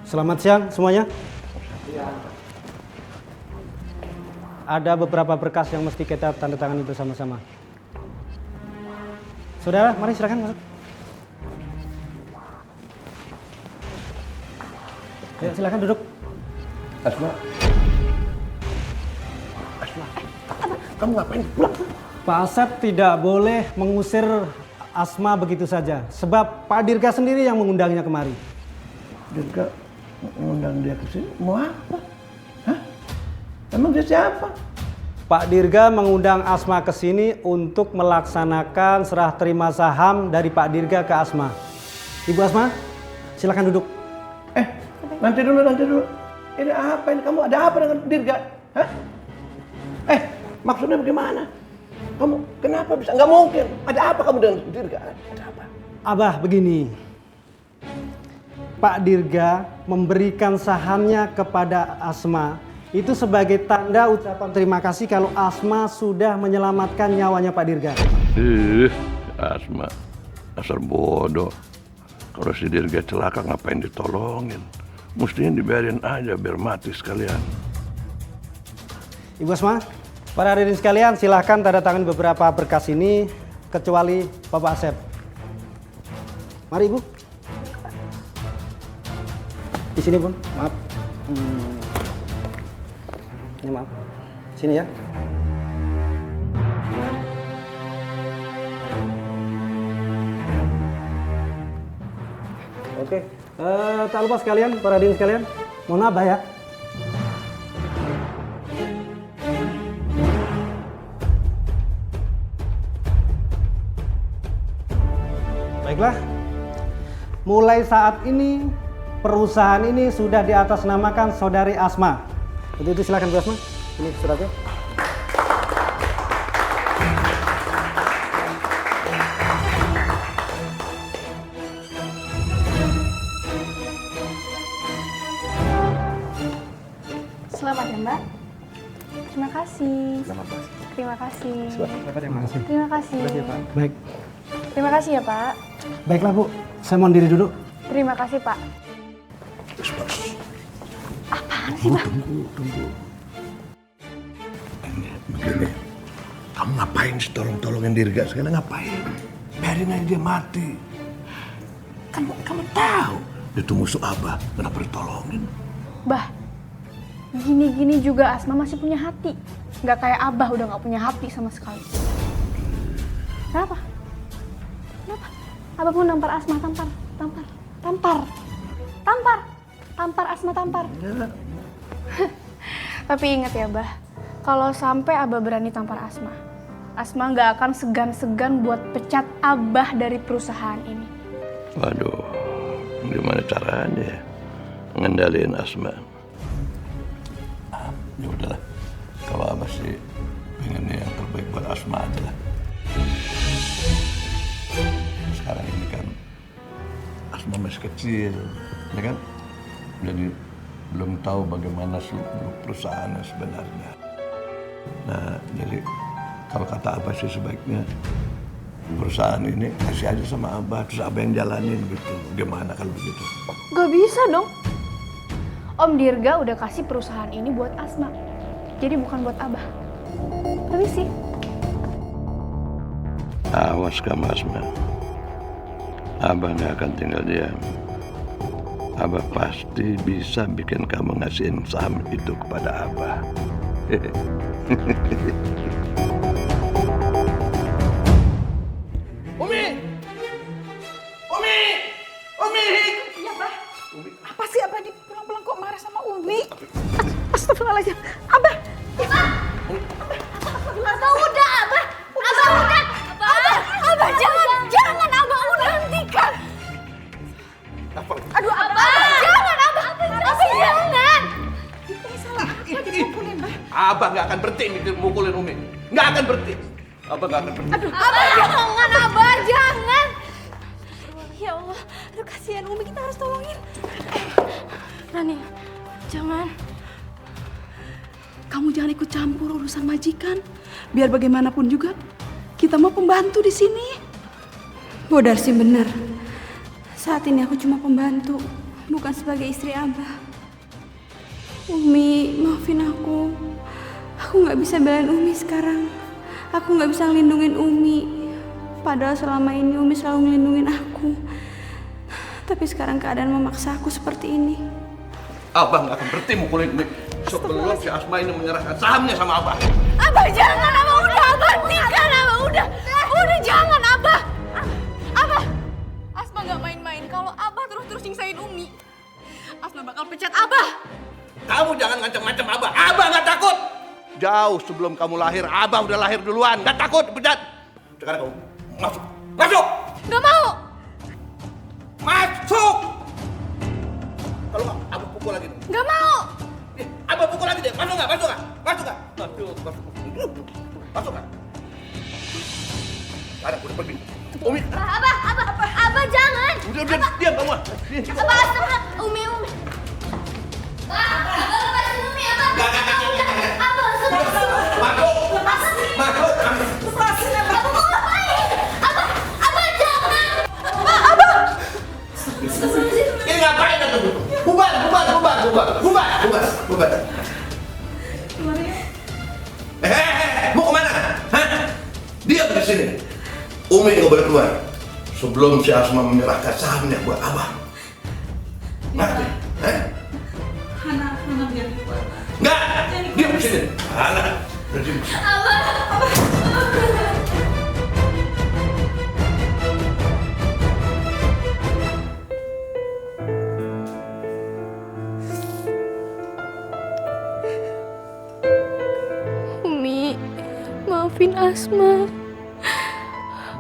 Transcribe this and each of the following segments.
Selamat siang semuanya. Ada beberapa berkas yang mesti kita tanda tangani bersama-sama. Saudara, mari silakan masuk. Ya, silakan duduk. Asma, kamu ngapain pulang? Pak Asep tidak boleh mengusir Asma begitu saja, sebab Pak Dirga sendiri yang mengundangnya kemari. Dirga mengundang dia ke sini, mau apa? Hah? Emang dia siapa? Pak Dirga mengundang Asma ke sini untuk melaksanakan serah terima saham dari Pak Dirga ke Asma. Ibu Asma, silakan duduk. Nanti dulu. Ini apa ini? Kamu ada apa dengan Dirga? Hah? Maksudnya bagaimana? Kamu kenapa bisa? Nggak mungkin. Ada apa kamu dengan Dirga? Ada apa? Abah, begini. Pak Dirga memberikan sahamnya kepada Asma itu sebagai tanda ucapan terima kasih kalau Asma sudah menyelamatkan nyawanya Pak Dirga. Asma, asal bodoh. Kalau si Dirga celaka ngapain ditolongin? Mestinya dibiarin aja biar mati sekalian. Ibu Asma, para hadirin sekalian silahkan tanda tangan beberapa berkas ini kecuali Bapak Asep. Mari Ibu. Di sini Bun, maaf. Ini maaf. Sini ya. Oke, tak lupa sekalian, para hadirin sekalian, mohon maaf ya. Baiklah, mulai saat ini perusahaan ini sudah diatasnamakan Saudari Asma. Untuk itu silakan Bu Asma, ini suratnya. Selamat ya Mbak. Terima kasih. Terima kasih. Terima kasih. Baik, Terima kasih ya Pak. baiklah Bu, saya mohon diri dulu. Terima kasih Pak. Apaan sih Pak? Tunggu. Ini begini. Kamu ngapain sih tolong-tolongin Dirga? Sekarang ngapain? Biarin aja dia mati. Kan kamu tahu itu musuh Abah. Kenapa ditolongin? Bah, gini-gini juga Asma masih punya hati. Nggak kayak Abah udah nggak punya hati sama sekali. Kenapa? Abah mau nampar Asma, tampar Asma, tampar. Ya. Tapi ingat ya Bah, kalau sampai Abah berani tampar Asma, Asma nggak akan segan-segan buat pecat Abah dari perusahaan ini. Waduh, gimana caranya ya ngendaliin Asma? Ya udahlah, kalau Abah sih pengennya yang terbaik buat Asma aja lah. Sekarang ini kan Asma masih kecil, ya kan? Jadi belum tahu bagaimana seluk-beluk perusahaannya sebenarnya. Nah, jadi kalau kata Abah sih sebaiknya perusahaan ini kasih aja sama Abah, terus Abah yang jalanin gitu. Gimana kalau begitu? Gak bisa dong. Om Dirga udah kasih perusahaan ini buat Asma, jadi bukan buat Abah. Permisi. Awas kamu Asma. Abah nggak akan tinggal diam. Abah pasti bisa bikin kamu ngasihin saham itu kepada Abah. Umi! Iya, Bah. Apa sih Abah pulang-pulang kok marah sama Umi? Astagfirullahaladzim. Abah! Abah udah, Abah udah. Abah jangan Abah udah hentikan. Aduh, Abah jangan. Ini salah apa dipukulin, Bah? Abah nggak akan berhenti mukulin Umi. Nggak akan berhenti. Abah nggak akan berhenti. Abah jangan. Ya Allah, aduh kasihan Umi, kita harus tolongin. Rani, jangan. Kamu jangan ikut campur urusan majikan. Biar bagaimanapun juga, kita mau pembantu di sini. Bodar sih benar. Saat ini aku cuma pembantu, bukan sebagai istri Abah. Umi, maafin aku. Aku nggak bisa belain Umi sekarang. Aku nggak bisa ngelindungin Umi. Padahal selama ini Umi selalu ngelindungin aku. Tapi sekarang keadaan memaksa aku seperti ini. Abah nggak akan berhenti mukulin Umi sebelum si Asma ini menyerahkan sahamnya sama Abah. Abah jangan, Abah udah, Abah hentikan, Abah udah jangan, Abah. Abah, Asma nggak main-main. Kalau Abah terus nyiksain Umi, Asma bakal pecat Abah. Kamu jangan ngancam-ngancam Abah. Abah nggak takut. Jauh sebelum kamu lahir, Abah udah lahir duluan. Nggak takut dipecat. Sekarang kamu masuk. Masuk! Nggak mau. Masuk! Kalau nggak, Abah pukul lagi. Nggak mau. Abah pukul lagi deh. Masuk nggak? Masuk nggak? Masuk nggak? Masuk. Masuk nggak? Sekarang udah pergi. Umi. Abah jangan. Udah, diam kamu. Abah astagfirullah. Umi. Abah lepasin Umi, Abah. Abah lepasin. Masuk. Lepasin, Abah. Abah mau ngapain? Abah jangan. Ini ngapain atuh? Bubar. Mau kemana? Hah? Diam di sini. Umi nggak boleh keluar sebelum si Asma menyerahkan sahamnya buat Abah. Ngerti? Hana biar keluar. Nggak. Diam di sini. Hana. Diam. Umi, maafin Asma.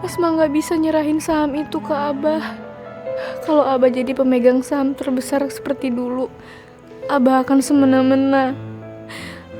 Asma nggak bisa nyerahin saham itu ke Abah. Kalau Abah jadi pemegang saham terbesar seperti dulu, Abah akan semena-mena.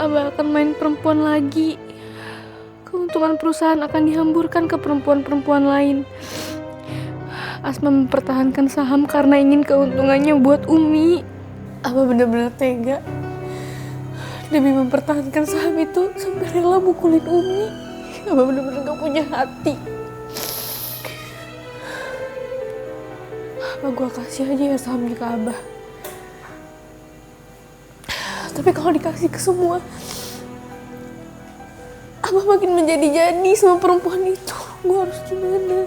Abah akan main perempuan lagi. Keuntungan perusahaan akan dihamburkan ke perempuan-perempuan lain. Asma mempertahankan saham karena ingin keuntungannya buat Umi. Abah benar-benar tega. Demi mempertahankan saham itu sampai rela mukulin Umi. Abah benar-benar gak punya hati. Apa gue kasih aja ya sahamnya ke Abah. Tapi kalau dikasih ke semua, Abah makin menjadi-jadi sama perempuan itu. Gue harus gimana?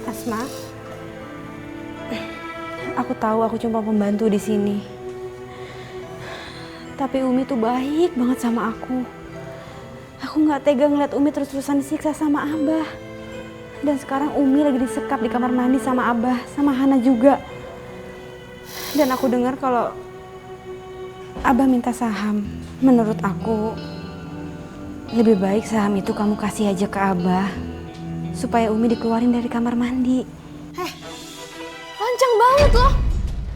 Asma, aku tahu aku cuma pembantu di sini. Tapi Umi tuh baik banget sama aku. Aku nggak tega ngeliat Umi terus-terusan disiksa sama Abah. Dan sekarang Umi lagi disekap di kamar mandi sama Abah, sama Hana juga. Dan aku dengar kalau Abah minta saham. Menurut aku, lebih baik saham itu kamu kasih aja ke Abah. Supaya Umi dikeluarin dari kamar mandi. Lancang banget loh.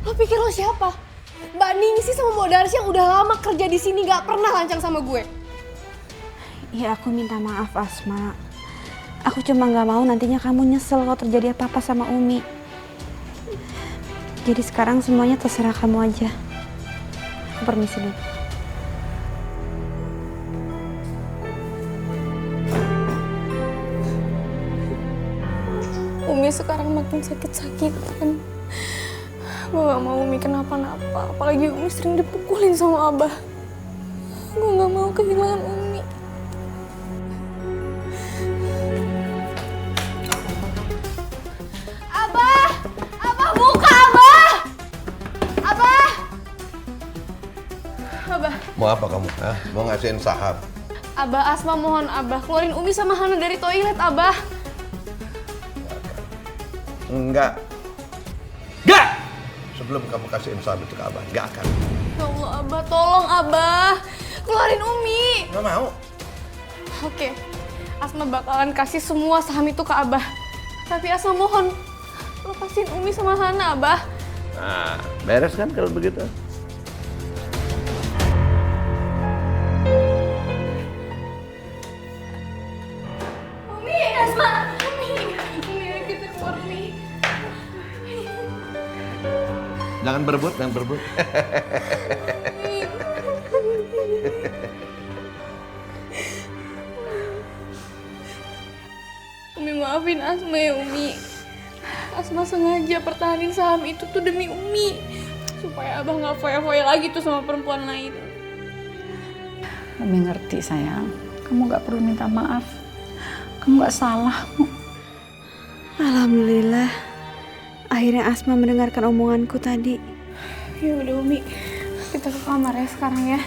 Lo pikir lo siapa? Mbak Ningsih sama Mbak Darsi yang udah lama kerja di sini gak pernah lancang sama gue. Ya aku minta maaf Asma. Aku cuma gak mau nantinya kamu nyesel kalau terjadi apa-apa sama Umi. Jadi sekarang semuanya terserah kamu aja. Aku permisi dulu. Umi sekarang makin sakit-sakitan. Gue gak mau Umi kenapa-napa. Apalagi Umi sering dipukulin sama Abah. Gue gak mau kehilangan Umi. Abah! Abah buka Abah! Abah! Abah. Mau apa kamu? Hah? Mau ngasihin saham? Abah, Asma mohon Abah keluarin Umi sama Hana dari toilet Abah. Enggak. Enggak! Sebelum kamu kasihin saham itu ke Abah, enggak akan. Ya Allah Abah, tolong Abah. Keluarin Umi. Nggak mau. Oke, Asma bakalan kasih semua saham itu ke Abah. Tapi Asma mohon, lepasin Umi sama Hana Abah. Nah, beres kan kalau begitu? Umi, Asma. Umi, ayo kita keluar Umi. Jangan berebut. Maafin Asma ya Umi. Asma sengaja pertahanin saham itu tuh demi Umi. Supaya Abah gak foya-foya lagi tuh sama perempuan lain. Umi ngerti sayang. Kamu gak perlu minta maaf. Kamu gak salah. Alhamdulillah. Akhirnya Asma mendengarkan omonganku tadi. Ya udah Umi, kita ke kamar ya sekarang ya.